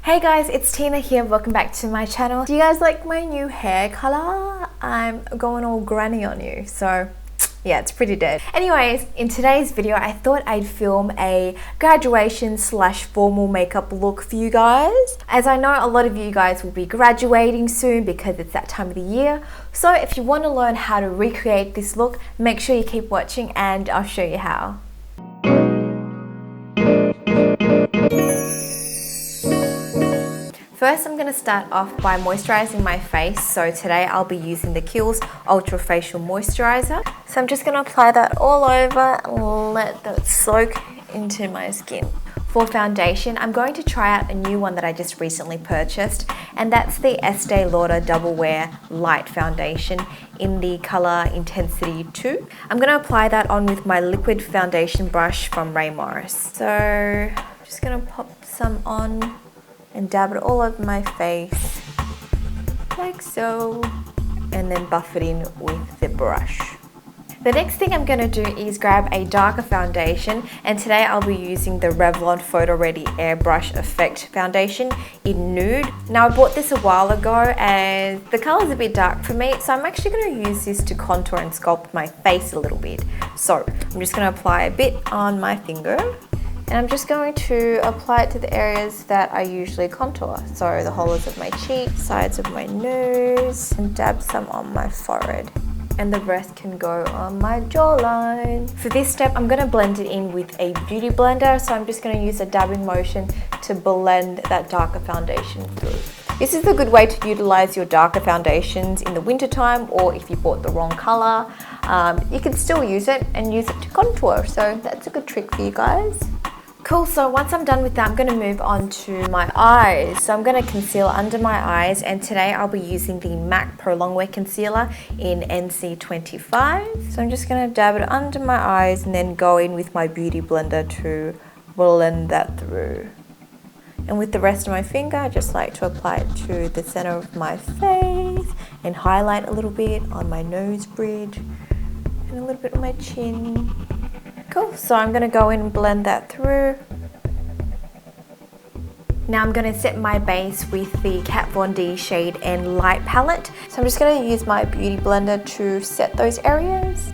Hey guys, it's Tina here. Welcome back to my channel. Do you guys like my new hair color? I'm going all granny on you, so yeah, it's pretty dead. Anyways, in today's video, I thought I'd film a graduation slash formal makeup look for you guys. As I know a lot of you guys will be graduating soon because it's that time of the year. So if you want to learn how to recreate this look, make sure you keep watching and I'll show you how. First, I'm going to start off by moisturizing my face. So today I'll be using the Kiehl's Ultra Facial Moisturizer. So I'm just going to apply that all over and let that soak into my skin. For foundation, I'm going to try out a new one that I just recently purchased, and that's the Estee Lauder Double Wear Light Foundation in the color Intensity 2. I'm going to apply that on with my liquid foundation brush from Ray Morris. So I'm just going to pop some on and dab it all over my face, like so, and then buff it in with the brush. The next thing I'm going to do is grab a darker foundation, and today I'll be using the Revlon Photo Ready Airbrush Effect Foundation in Nude. Now I bought this a while ago and the color's a bit dark for me, so I'm actually going to use this to contour and sculpt my face a little bit. So I'm just going to apply a bit on my finger. And I'm just going to apply it to the areas that I usually contour. So the hollows of my cheeks, sides of my nose, and dab some on my forehead. And the rest can go on my jawline. For this step, I'm going to blend it in with a beauty blender. So I'm just going to use a dabbing motion to blend that darker foundation through. This is a good way to utilize your darker foundations in the winter time, or if you bought the wrong color, you can still use it and use it to contour. So that's a good trick for you guys. Cool, so once I'm done with that, I'm going to move on to my eyes. So I'm going to conceal under my eyes, and today I'll be using the MAC Pro Longwear Concealer in NC25. So I'm just going to dab it under my eyes and then go in with my beauty blender to blend that through. And with the rest of my finger, I just like to apply it to the center of my face and highlight a little bit on my nose bridge and a little bit on my chin. Cool, so I'm going to go in and blend that through. Now I'm going to set my base with the Kat Von D Shade and Light palette. So I'm just going to use my beauty blender to set those areas.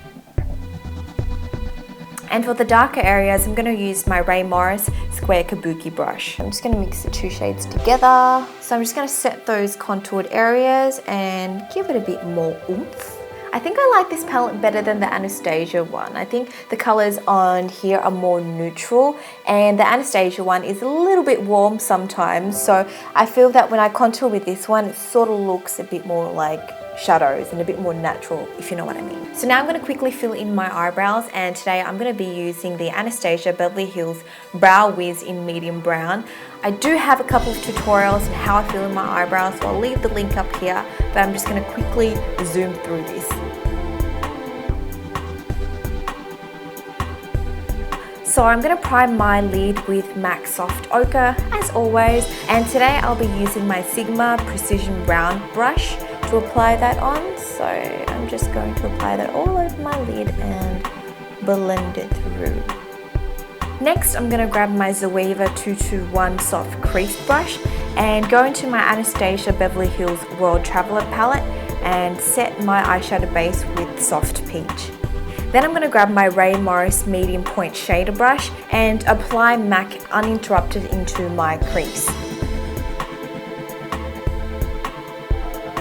And for the darker areas, I'm going to use my Ray Morris Square Kabuki brush. I'm just going to mix the two shades together. So I'm just going to set those contoured areas and give it a bit more oomph. I think I like this palette better than the Anastasia one. I think the colors on here are more neutral, and the Anastasia one is a little bit warm sometimes. So I feel that when I contour with this one, it sort of looks a bit more like shadows and a bit more natural, if you know what I mean. So now I'm going to quickly fill in my eyebrows, and today I'm going to be using the Anastasia Beverly Hills Brow Wiz in medium brown. I do have a couple of tutorials on how I fill in my eyebrows, so I'll leave the link up here, but I'm just going to quickly zoom through this. So I'm going to prime my lid with MAC Soft Ochre as always, and today I'll be using my Sigma Precision Round brush to apply that on. So I'm just going to apply that all over my lid and blend it through. Next, I'm going to grab my Zoeva 221 Soft Crease brush and go into my Anastasia Beverly Hills World Traveler palette and set my eyeshadow base with Soft Peach. Then I'm going to grab my Ray Morris Medium Point Shader brush and apply MAC uninterrupted into my crease.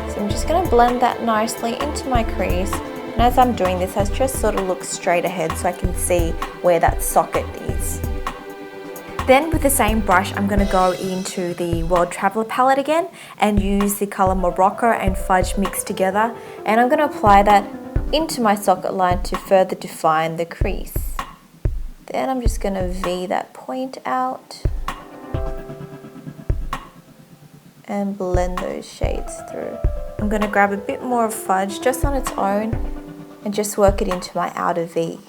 So I'm just going to blend that nicely into my crease. And as I'm doing this, I just sort of look straight ahead so I can see where that socket is. Then with the same brush, I'm going to go into the World Traveler palette again and use the color Morocco and Fudge mixed together. And I'm going to apply that into my socket line to further define the crease. Then I'm just going to V that point out and blend those shades through. I'm going to grab a bit more of Fudge just on its own and just work it into my outer V.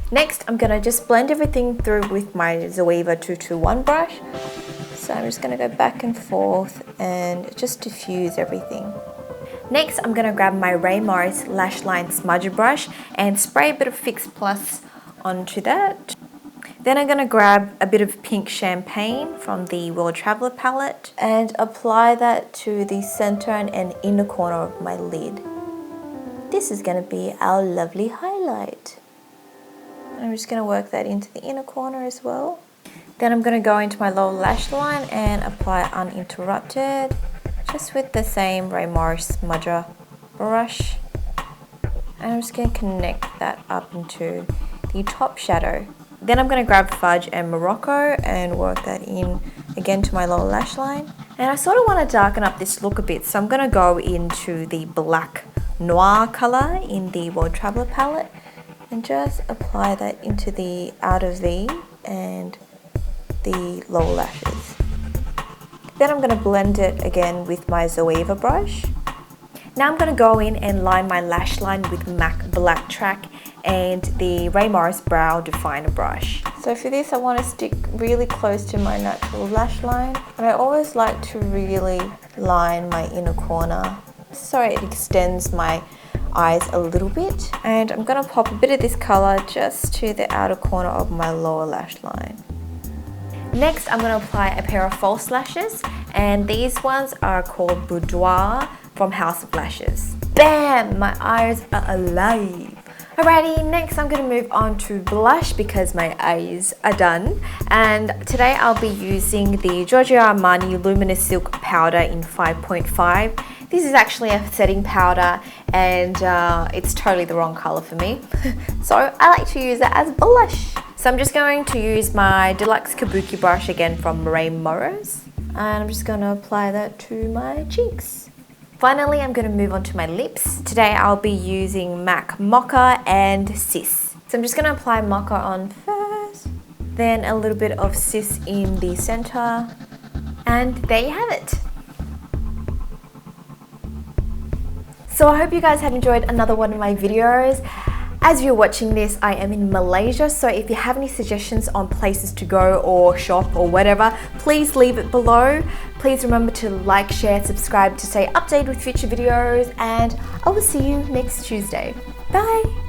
Next, I'm going to just blend everything through with my Zoeva 221 brush. So I'm just going to go back and forth and just diffuse everything. Next, I'm going to grab my Ray Morris Lash Line Smudger brush and spray a bit of Fix Plus onto that. Then I'm going to grab a bit of pink champagne from the World Traveller palette and apply that to the center and inner corner of my lid. This is going to be our lovely highlight. I'm just going to work that into the inner corner as well. Then I'm going to go into my lower lash line and apply uninterrupted, just with the same Ray Morris smudger brush. And I'm just going to connect that up into the top shadow. Then I'm going to grab Fudge and Morocco and work that in again to my lower lash line. And I sort of want to darken up this look a bit, so I'm going to go into the Black Noir color in the World Traveller palette and just apply that into the outer V and the lower lashes. Then I'm going to blend it again with my Zoeva brush. Now I'm going to go in and line my lash line with MAC Black Track and the Ray Morris Brow Definer brush. So for this I want to stick really close to my natural lash line, and I always like to really line my inner corner so it extends my eyes a little bit. And I'm going to pop a bit of this color just to the outer corner of my lower lash line. Next I'm going to apply a pair of false lashes, and these ones are called Boudoir from House of Lashes. Bam! My eyes are alive! Alrighty, next I'm going to move on to blush because my eyes are done. And today I'll be using the Giorgio Armani Luminous Silk Powder in 5.5. This is actually a setting powder, and it's totally the wrong color for me. So I like to use it as blush. So I'm just going to use my Deluxe Kabuki brush again from Ray Morris. And I'm just going to apply that to my cheeks. Finally, I'm going to move on to my lips. Today I'll be using MAC Mocha and Sis. So I'm just going to apply Mocha on first, then a little bit of Sis in the center, and there you have it. So I hope you guys have enjoyed another one of my videos. As you're watching this, I am in Malaysia, so if you have any suggestions on places to go or shop or whatever, please leave it below. Please remember to like, share, subscribe to stay updated with future videos, and I will see you next Tuesday. Bye!